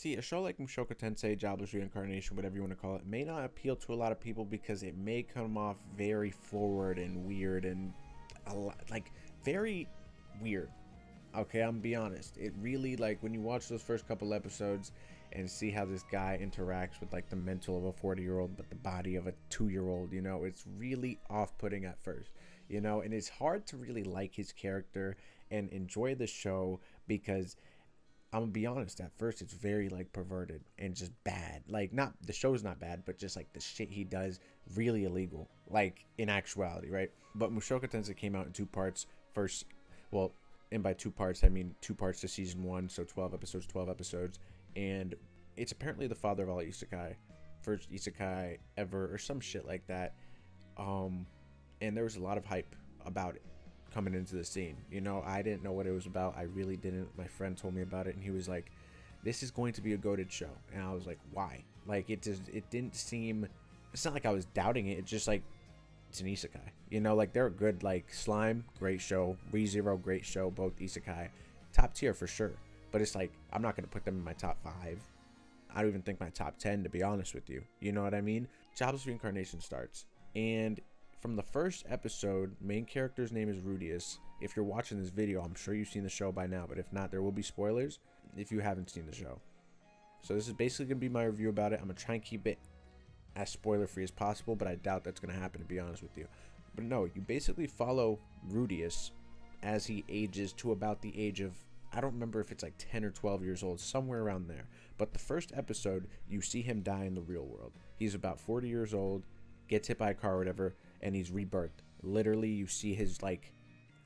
See, a show like Mushoku Tensei, Jobless Reincarnation, whatever you want to call it, may not appeal to a lot of people because it may come off very forward and weird and like very weird. Okay, I'm gonna be honest. It really, like, when you watch those first couple episodes and see how this guy interacts with like the mental of a 40-year-old but the body of a 2-year-old, it's really off-putting at first, and it's hard to really like his character and enjoy the show because I'm gonna be honest, at first it's very like perverted and just bad. Like, not the show's not bad, but just like the shit he does, really illegal. Like, in actuality, right? But Mushoku Tensei came out in two parts. First, well, and by two parts I mean 2 parts to season 1, so 12 episodes, and it's apparently the father of all isekai, first isekai ever or some shit like that. And there was a lot of hype about it coming into the scene. I didn't know what it was about. I really didn't. My friend told me about it and he was like, this is going to be a goated show. And I was like, why? Like, it didn't seem, it's not like I was doubting it. It's just like, it's an isekai. Like, they're good. Like, Slime, great show. ReZero, great show. Both isekai, top tier for sure. But it's like, I'm not going to put them in my top 5. I don't even think my top 10, to be honest with you. You know what I mean? Jobless Reincarnation starts, and from the first episode, main character's name is Rudius. If you're watching this video, I'm sure you've seen the show by now, but if not, there will be spoilers if you haven't seen the show. So this is basically going to be my review about it. I'm going to try and keep it as spoiler free as possible, but I doubt that's going to happen, to be honest with you. But no, you basically follow Rudius as he ages to about the age of, I don't remember if it's like 10 or 12 years old, somewhere around there. But the first episode, you see him die in the real world. He's about 40 years old, gets hit by a car or whatever, and he's rebirthed. Literally, you see his like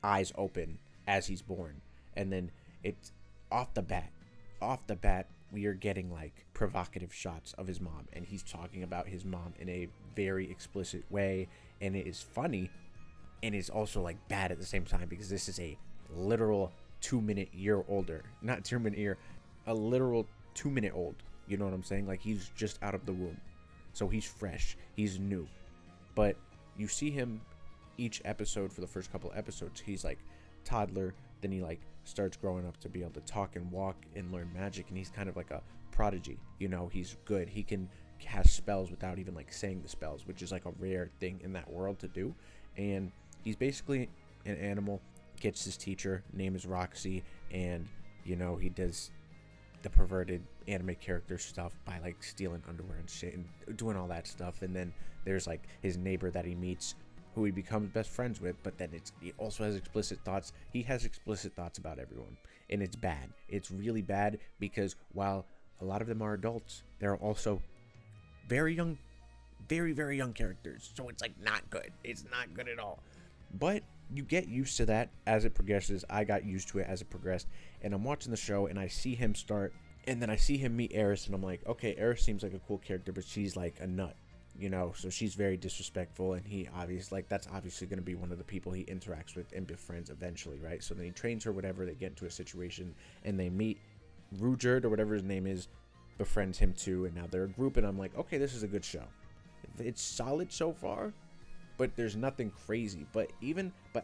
eyes open as he's born, and then it's off the bat we are getting like provocative shots of his mom, and he's talking about his mom in a very explicit way, and it is funny, and it's also like bad at the same time because this is a literal 2-minute year older, not 2-minute year, a literal 2-minute old. You know what I'm saying? Like, he's just out of the womb, so he's fresh, he's new. But you see him each episode. For the first couple episodes, he's like toddler, then he like starts growing up to be able to talk and walk and learn magic, and he's kind of like a prodigy. He's good, he can cast spells without even like saying the spells, which is like a rare thing in that world to do. And he's basically an animal, gets his teacher, name is Roxy, and he does the perverted anime character stuff by like stealing underwear and shit and doing all that stuff. And then there's like his neighbor that he meets, who he becomes best friends with, but then he also has explicit thoughts. He has explicit thoughts about everyone, and it's bad. It's really bad because while a lot of them are adults, they're also very young, very, very young characters. So it's like not good. It's not good at all. But you get used to that as it progresses. I got used to it as it progressed, and I'm watching the show and I see him start, and then I see him meet Eris, and I'm like, okay, Eris seems like a cool character, but she's like a nut. So she's very disrespectful, and that's obviously going to be one of the people he interacts with and befriends eventually, right? So then he trains her, whatever, they get into a situation, and they meet Rugerd, or whatever his name is, befriends him too, and now they're a group, and I'm like, okay, this is a good show. It's solid so far, but there's nothing crazy. But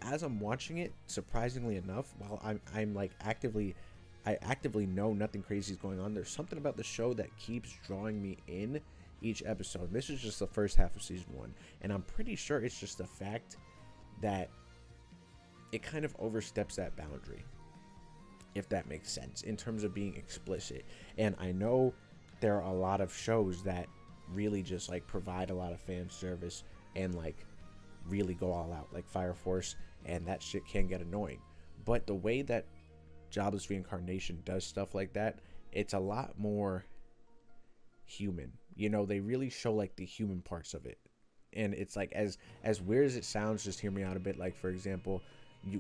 as I'm watching it, surprisingly enough, while I'm like I actively know nothing crazy is going on, there's something about the show that keeps drawing me in each episode. This is just the first half of season 1, and I'm pretty sure it's just the fact that it kind of oversteps that boundary, if that makes sense, in terms of being explicit. And I know there are a lot of shows that really just like provide a lot of fan service and like really go all out, like Fire Force, and that shit can get annoying. But the way that Jobless Reincarnation does stuff like that, it's a lot more human. They really show like the human parts of it, and it's like, as weird as it sounds, just hear me out a bit. Like, for example,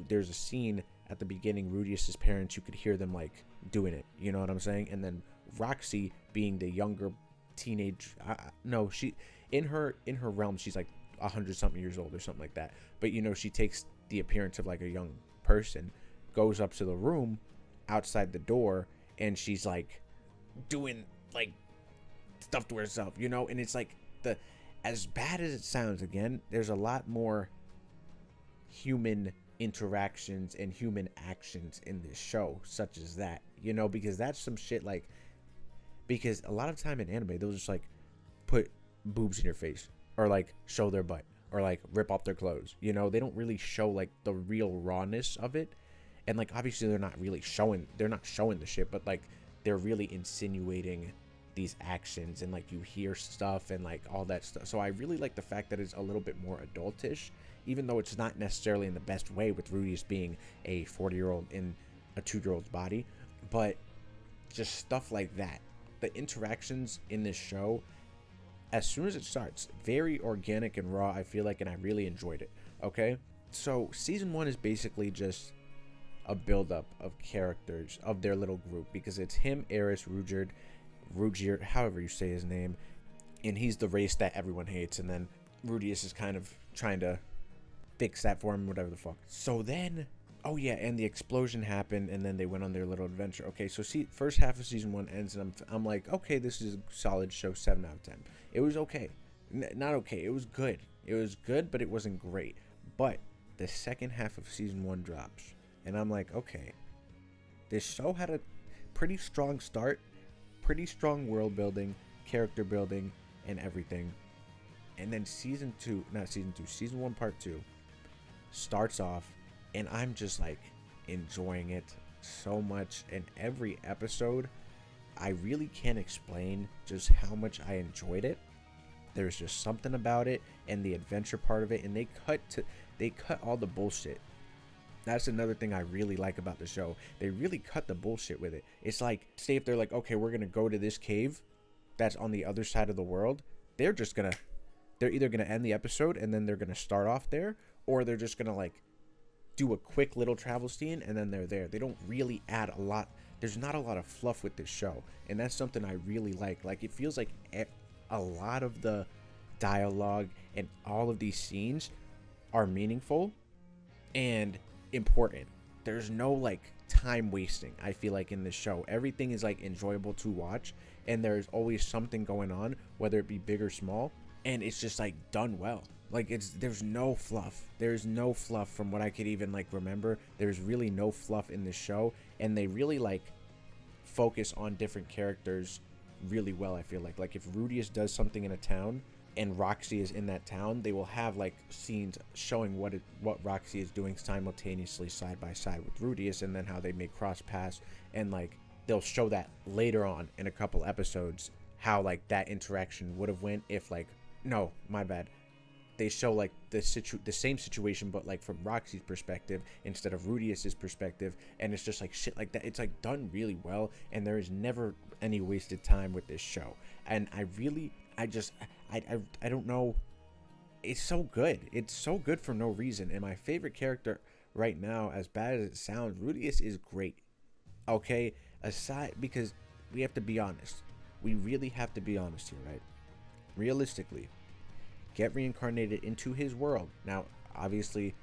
there's a scene at the beginning, Rudius's parents, you could hear them like doing it, you know what I'm saying? And then Roxy, being the younger teenage, no, she in her realm, she's like 100-something years old or something like that, but she takes the appearance of like a young person, goes up to the room outside the door, and she's like doing like stuff to herself, and it's like, as bad as it sounds, again, there's a lot more human interactions and human actions in this show, such as that, because that's some shit like because a lot of time in anime they'll just like put boobs in your face, or like show their butt, or like rip off their clothes. You know, they don't really show like the real rawness of it. And like obviously they're not showing the shit, but like they're really insinuating these actions, and like you hear stuff and like all that stuff. So I really like the fact that it's a little bit more adultish, even though it's not necessarily in the best way, with Rudius being a 40-year-old in a 2-year-old's body. But just stuff like that, the interactions in this show, as soon as it starts, very organic and raw, I feel like, and I really enjoyed it. Okay, so season 1 is basically just a build-up of characters of their little group, because it's him, Eris, Rugier, however you say his name, and he's the race that everyone hates, and then Rudius is kind of trying to fix that for him, whatever the fuck. So then, oh yeah, and the explosion happened, and then they went on their little adventure. Okay, so see, first half of season 1 ends, and I'm like, okay, this is a solid show, 7 out of 10. It was okay. Not okay, it was good. It was good, but it wasn't great. But the second half of season 1 drops, and I'm like, okay, this show had a pretty strong start, pretty strong world building, character building, and everything. And then season 1 part 2 starts off, and I'm just like enjoying it so much. And every episode, I really can't explain just how much I enjoyed it. There's just something about it, and the adventure part of it, and they cut all the bullshit. That's another thing I really like about the show. They really cut the bullshit with it. It's like, say if they're like, okay, we're gonna go to this cave that's on the other side of the world, they're either gonna end the episode and then they're gonna start off there, or they're just gonna like do a quick little travel scene and then they're there. They don't really add a lot. There's not a lot of fluff with this show, and that's something I really like. Like, it feels like a lot of the dialogue and all of these scenes are meaningful and important. There's no like time wasting, I feel like, in this show. Everything is like enjoyable to watch, and there's always something going on, whether it be big or small, and it's just like done well. Like, there's no fluff. There's no fluff from what I could even like remember. There's really no fluff in this show, and they really like focus on different characters really well. I feel like if Rudius does something in a town and Roxy is in that town, they will have like scenes showing what Roxy is doing simultaneously side by side with Rudius, and then how they may cross paths, and like they'll show that later on in a couple episodes, how like that interaction would have went if like, no, my bad, they show like the same situation, but like from Roxy's perspective instead of Rudius's perspective, and it's just like shit like that. It's like done really well, and there is never any wasted time with this show. And I don't know, it's so good. It's so good for no reason. And my favorite character right now, as bad as it sounds, Rudius is great. Okay, because we have to be honest. We really have to be honest here, right? Realistically, get reincarnated into his world. Now, obviously,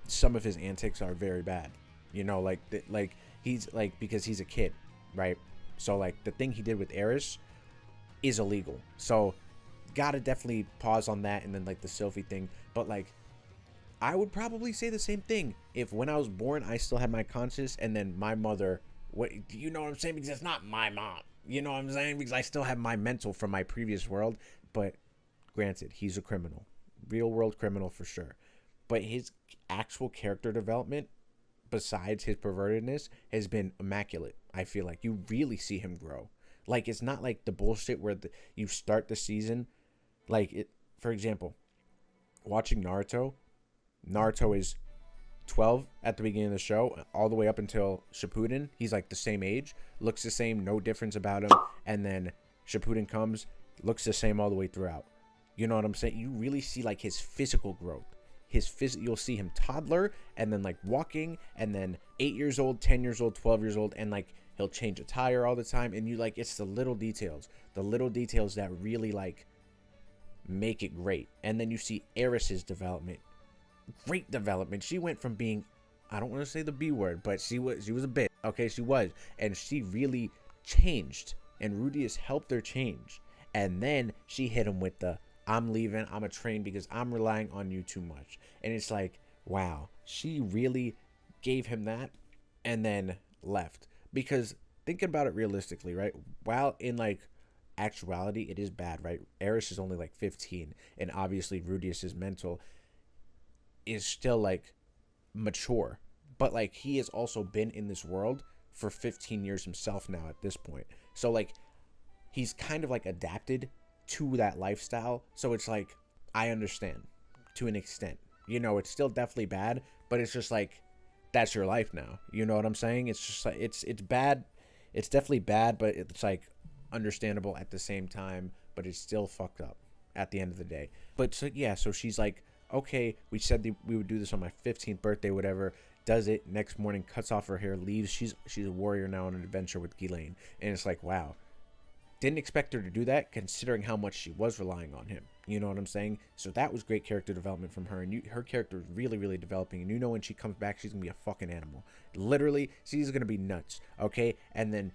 some of his antics are very bad. You know, like he's like, because he's a kid, right? So like the thing he did with Eris is illegal. So gotta definitely pause on that, and then like the Sylphie thing. But like, I would probably say the same thing if when I was born I still had my conscience, and then my mother, you know what I'm saying? Because it's not my mom. You know what I'm saying? Because I still have my mental from my previous world. But granted, he's a criminal, real world criminal for sure. But his actual character development, besides his pervertedness, has been immaculate. I feel like you really see him grow. Like, it's not like the bullshit where you start the season, like it. For example, watching Naruto is 12 at the beginning of the show, all the way up until Shippuden. He's like the same age, looks the same, no difference about him. And then Shippuden comes, looks the same all the way throughout. You know what I'm saying? You really see like his physical growth. You'll see him toddler, and then like walking, and then 8 years old, 10 years old, 12 years old, and like he'll change a tire all the time. And you like, it's the little details that really like make it great. And then you see Eris's development. Great development. She went from being, I don't want to say the B word, but she was a bitch. Okay, she was. And she really changed. And Rudius helped her change. And then she hit him with the, I'm leaving, I'm a train because I'm relying on you too much. And it's like, wow, she really gave him that and then left. Because thinking about it realistically, right? While in like actuality, it is bad, right? Eris is only like 15, and obviously Rudius's mental is still like mature, but like he has also been in this world for 15 years himself now at this point. So like he's kind of like adapted to that lifestyle. So it's like I understand to an extent. You know, it's still definitely bad, but it's just like that's your life now. You know what I'm saying? It's just like it's bad. It's definitely bad, but it's like understandable at the same time, but it's still fucked up at the end of the day. But so yeah, so she's like, okay, we said we would do this on my 15th birthday, whatever. Does it next morning, cuts off her hair, leaves. She's a warrior now on an adventure with Ghislaine, and it's like, wow, didn't expect her to do that considering how much she was relying on him. You know what I'm saying? So that was great character development from her, and her character is really, really developing. And you know when she comes back, she's gonna be a fucking animal. Literally, she's gonna be nuts. Okay, and then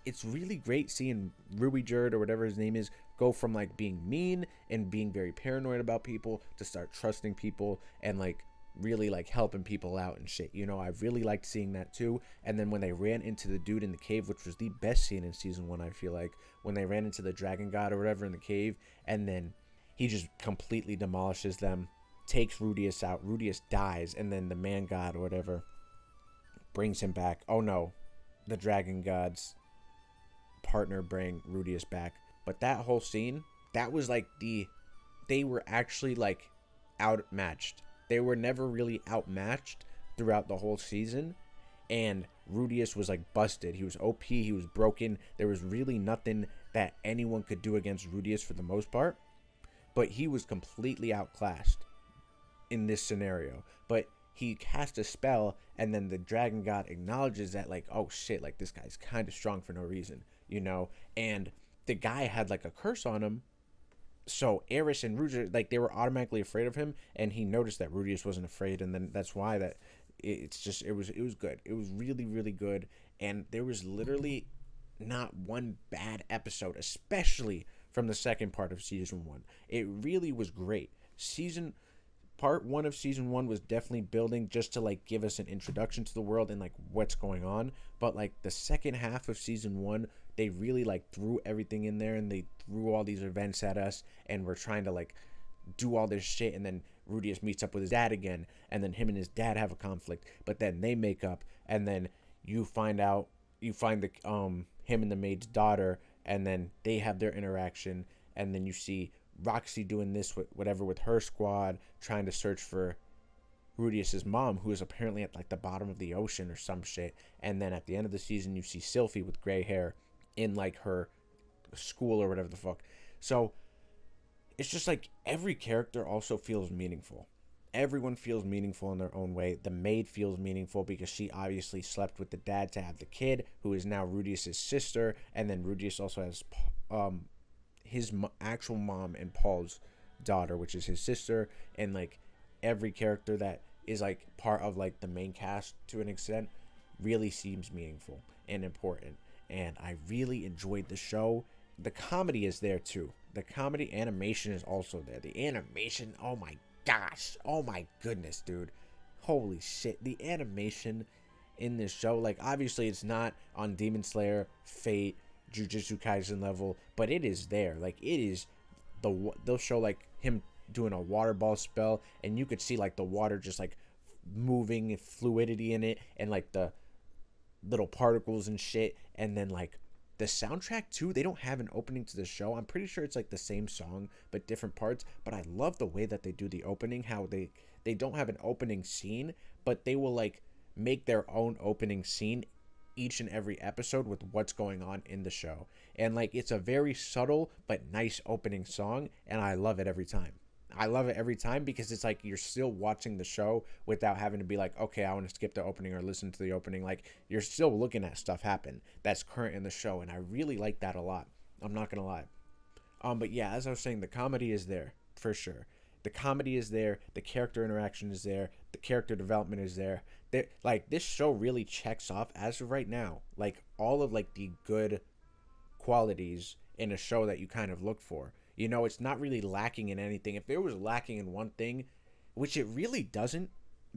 it's really great seeing Ruby Jerd or whatever his name is go from like being mean and being very paranoid about people to start trusting people and like really like helping people out and shit. You know, I really liked seeing that too. And then when they ran into the dude in the cave, which was the best scene in season 1, I feel like, when they ran into the dragon god or whatever in the cave, and then he just completely demolishes them, takes Rudius out. Rudius dies, and then the man god or whatever brings him back. Oh no, the dragon god's partner bring Rudius back. But that whole scene, that was like they were actually like outmatched. They were never really outmatched throughout the whole season, and Rudius was like busted. He was OP, he was broken. There was really nothing that anyone could do against Rudius for the most part, but he was completely outclassed in this scenario. But he cast a spell, and then the dragon god acknowledges that, like, oh shit, like this guy's kind of strong for no reason, you know. And the guy had like a curse on him, so Eris and Rudius, like, they were automatically afraid of him, and he noticed that Rudius wasn't afraid, and then that's why that it was good. It was really, really good, and there was literally not one bad episode, especially from the second part of season 1. It really was great. Part 1 of season 1 was definitely building just to like give us an introduction to the world and like what's going on, but like the second half of season 1, they really like threw everything in there, and they threw all these events at us, and we're trying to like do all this shit. And then Rudius meets up with his dad again, and then him and his dad have a conflict, but then they make up, and then you find the him and the maid's daughter, and then they have their interaction, and then you see Roxy doing this with her squad, trying to search for Rudius's mom, who is apparently at like the bottom of the ocean or some shit. And then at the end of the season, you see Sylphie with gray hair in like her school or whatever the fuck. So it's just like every character also feels meaningful. Everyone feels meaningful in their own way. The maid feels meaningful because she obviously slept with the dad to have the kid, who is now Rudius's sister. And then Rudius also has his actual mom and Paul's daughter, which is his sister. And like every character that is like part of like the main cast to an extent really seems meaningful and important. And I really enjoyed the show. The comedy is there too. The comedy animation is also there. The animation, oh my gosh, oh my goodness, dude, holy shit. The animation in this show, like, obviously it's not on Demon Slayer, Fate, Jujutsu Kaisen level, but it is there. Like, it is they'll show like him doing a water ball spell, and you could see like the water just like moving, fluidity in it, and like the little particles and shit. And then like the soundtrack too, they don't have an opening to the show. I'm pretty sure it's like the same song but different parts, but I love the way that they do the opening, how they don't have an opening scene, but they will like make their own opening scene each and every episode with what's going on in the show. And like it's a very subtle but nice opening song, and I love it every time. I love it every time because it's like you're still watching the show without having to be like, okay, I want to skip the opening or listen to the opening. Like, you're still looking at stuff happen that's current in the show, and I really like that a lot. I'm not gonna lie. But yeah, as I was saying, the comedy is there for sure. The comedy is there. The character interaction is there. The character development is there. Like, this show really checks off, as of right now, like all of like the good qualities in a show that you kind of look for. You know, it's not really lacking in anything. If there was lacking in one thing, which it really doesn't,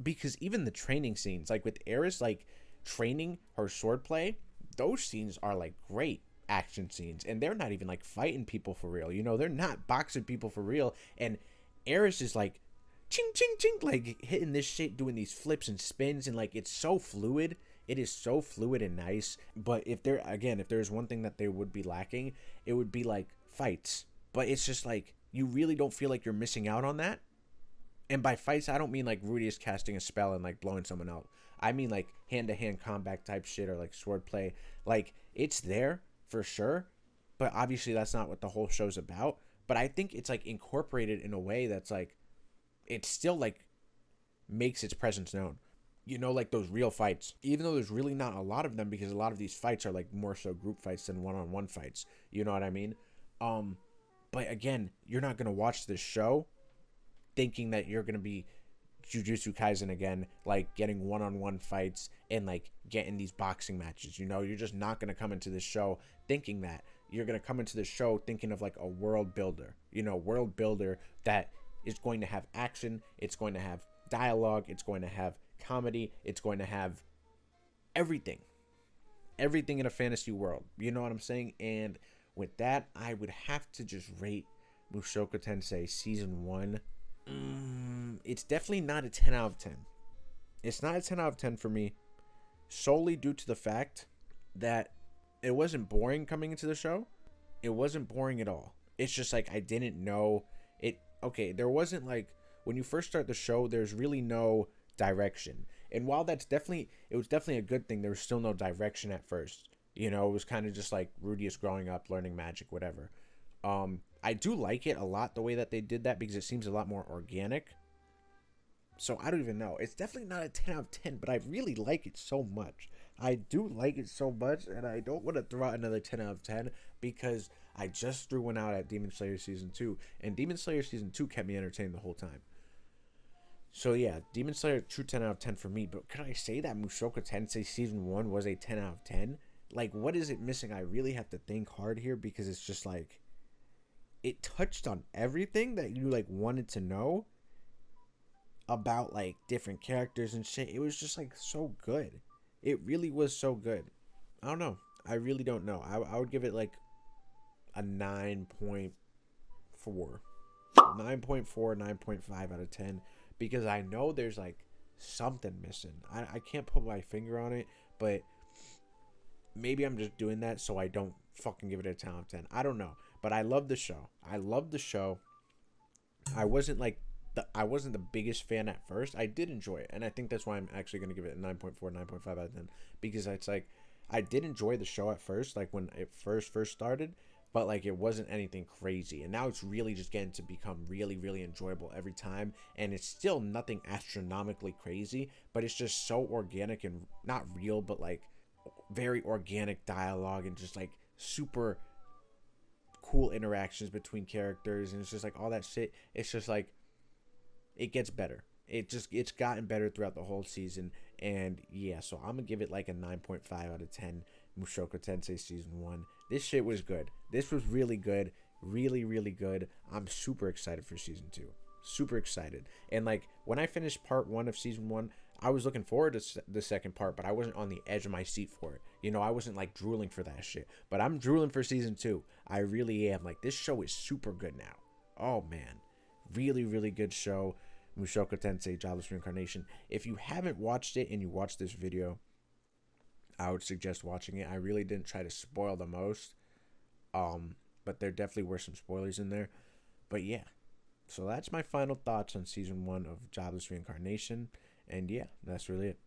because even the training scenes, like with Eris, like training her swordplay, those scenes are like great action scenes, and they're not even like fighting people for real. You know, they're not boxing people for real. And Eris is like ching ching ching, like hitting this shit, doing these flips and spins, and like it's so fluid. It is so fluid and nice. But if there's one thing that they would be lacking, it would be like fights. But it's just like you really don't feel like you're missing out on that. And by fights, I don't mean like Rudy is casting a spell and like blowing someone out. I mean like hand-to-hand combat type shit, or like swordplay. Like it's there for sure, but obviously that's not what the whole show's about. But I think it's like incorporated in a way that's like it still like makes its presence known. You know, like those real fights, even though there's really not a lot of them, because a lot of these fights are like more so group fights than one-on-one fights. You know what I mean? But again, you're not gonna watch this show thinking that you're gonna be Jujutsu Kaisen again, like getting one-on-one fights and like getting these boxing matches. You know, you're just not gonna come into this show thinking that. You're gonna come into this show thinking of like a world builder. You know, world builder that is going to have action. It's going to have dialogue. It's going to have comedy. It's going to have everything in a fantasy world. You know what I'm saying? And with that, I would have to just rate Mushoku Tensei season 1. It's definitely not a 10 out of 10. It's not a 10 out of 10 for me, solely due to the fact that it wasn't boring coming into the show. It wasn't boring at all. It's just like I didn't know it. Okay, there wasn't like, when you first start the show, there's really no direction. And while it was definitely a good thing, there was still no direction at first. You know, it was kind of just like Rudy is growing up, learning magic, whatever. I do like it a lot, the way that they did that, because it seems a lot more organic. So I don't even know. It's definitely not a 10 out of 10, but I really like it so much. I do like it so much, and I don't want to throw out another 10 out of 10, because I just threw one out at Demon Slayer Season 2, and Demon Slayer Season 2 kept me entertained the whole time. So yeah, Demon Slayer, true 10 out of 10 for me. But could I say that Mushoku Tensei Season 1 was a 10 out of 10? Like, what is it missing? I really have to think hard here, because it's just like, it touched on everything that you like wanted to know about like different characters and shit. It was just like so good. It really was so good. I don't know. I really don't know. I would give it like a 9.4. 9.5 out of 10, because I know there's like something missing. I can't put my finger on it, but maybe I'm just doing that so I don't fucking give it a 10 out of 10. I don't know. But I love the show. I love the show. I wasn't the biggest fan at first. I did enjoy it, and I think that's why I'm actually going to give it a 9.4, 9.5 out of 10, because it's like I did enjoy the show at first, like when it first started, but like it wasn't anything crazy. And now it's really just getting to become really, really enjoyable every time, and it's still nothing astronomically crazy, but it's just so organic and not real, but like very organic dialogue and just like super cool interactions between characters, and it's just like all that shit. It's just like it gets better. It's gotten better throughout the whole season. And yeah, so I'm gonna give it like a 9.5 out of 10. Mushoku Tensei Season 1. This shit was good. This was really good. Really, really good. I'm super excited for Season 2. Super excited. And like when I finished part 1 of Season 1, I was looking forward to the second part, but I wasn't on the edge of my seat for it. You know, I wasn't like drooling for that shit. But I'm drooling for Season 2. I really am. Like, this show is super good now. Oh man, really, really good show. Mushoku Tensei Jobless Reincarnation. If you haven't watched it and you watched this video, I would suggest watching it. I really didn't try to spoil the most, but there definitely were some spoilers in there. But yeah, so that's my final thoughts on Season 1 of Jobless Reincarnation. And yeah, that's really it.